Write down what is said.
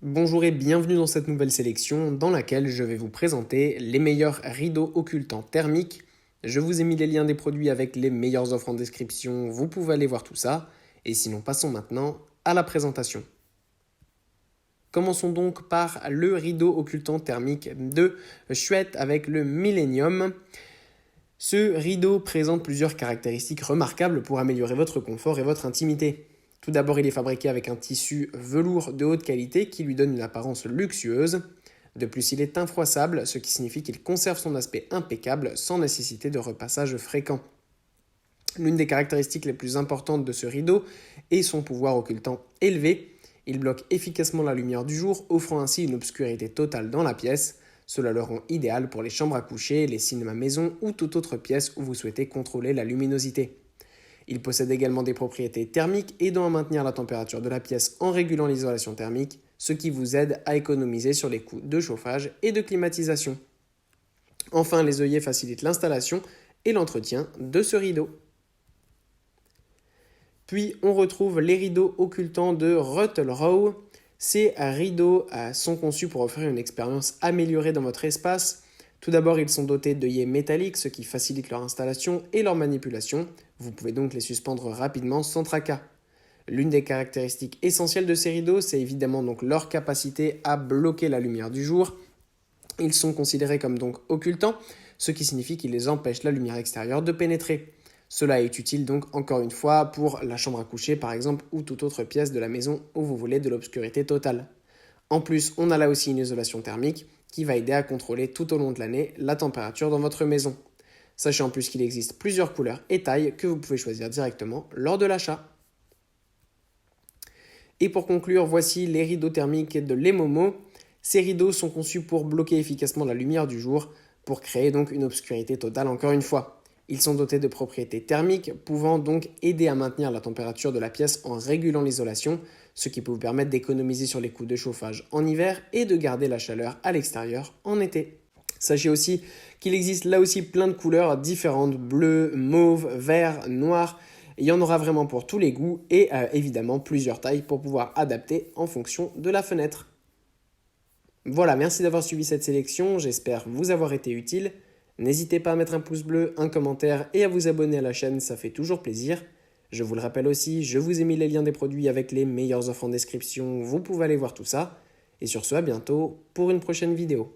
Bonjour et bienvenue dans cette nouvelle sélection dans laquelle je vais vous présenter les meilleurs rideaux occultants thermiques. Je vous ai mis les liens des produits avec les meilleures offres en description, vous pouvez aller voir tout ça. Et sinon passons maintenant à la présentation. Commençons donc par le rideau occultant thermique de Chouette avec le Millennium. Ce rideau présente plusieurs caractéristiques remarquables pour améliorer votre confort et votre intimité. Tout d'abord, il est fabriqué avec un tissu velours de haute qualité qui lui donne une apparence luxueuse. De plus, il est infroissable, ce qui signifie qu'il conserve son aspect impeccable sans nécessité de repassage fréquent. L'une des caractéristiques les plus importantes de ce rideau est son pouvoir occultant élevé. Il bloque efficacement la lumière du jour, offrant ainsi une obscurité totale dans la pièce. Cela le rend idéal pour les chambres à coucher, les cinémas maison ou toute autre pièce où vous souhaitez contrôler la luminosité. Il possède également des propriétés thermiques aidant à maintenir la température de la pièce en régulant l'isolation thermique, ce qui vous aide à économiser sur les coûts de chauffage et de climatisation. Enfin, les œillets facilitent l'installation et l'entretien de ce rideau. Puis on retrouve les rideaux occultants de Ruttle-Rowe. Ces rideaux sont conçus pour offrir une expérience améliorée dans votre espace. Tout d'abord, ils sont dotés d'œillets métalliques, ce qui facilite leur installation et leur manipulation. Vous pouvez donc les suspendre rapidement sans tracas. L'une des caractéristiques essentielles de ces rideaux, c'est évidemment donc leur capacité à bloquer la lumière du jour. Ils sont considérés comme donc occultants, ce qui signifie qu'ils les empêchent la lumière extérieure de pénétrer. Cela est utile donc encore une fois pour la chambre à coucher par exemple ou toute autre pièce de la maison où vous voulez de l'obscurité totale. En plus, on a là aussi une isolation thermique qui va aider à contrôler tout au long de l'année la température dans votre maison. Sachez en plus qu'il existe plusieurs couleurs et tailles que vous pouvez choisir directement lors de l'achat. Et pour conclure, voici les rideaux thermiques de Lemomo. Ces rideaux sont conçus pour bloquer efficacement la lumière du jour, pour créer donc une obscurité totale encore une fois. Ils sont dotés de propriétés thermiques, pouvant donc aider à maintenir la température de la pièce en régulant l'isolation, ce qui peut vous permettre d'économiser sur les coûts de chauffage en hiver et de garder la chaleur à l'extérieur en été. Sachez aussi qu'il existe là aussi plein de couleurs différentes, bleu, mauve, vert, noir. Il y en aura vraiment pour tous les goûts et évidemment plusieurs tailles pour pouvoir adapter en fonction de la fenêtre. Voilà, merci d'avoir suivi cette sélection, j'espère vous avoir été utile. N'hésitez pas à mettre un pouce bleu, un commentaire et à vous abonner à la chaîne, ça fait toujours plaisir. Je vous le rappelle aussi, je vous ai mis les liens des produits avec les meilleures offres en description, vous pouvez aller voir tout ça. Et sur ce, à bientôt pour une prochaine vidéo.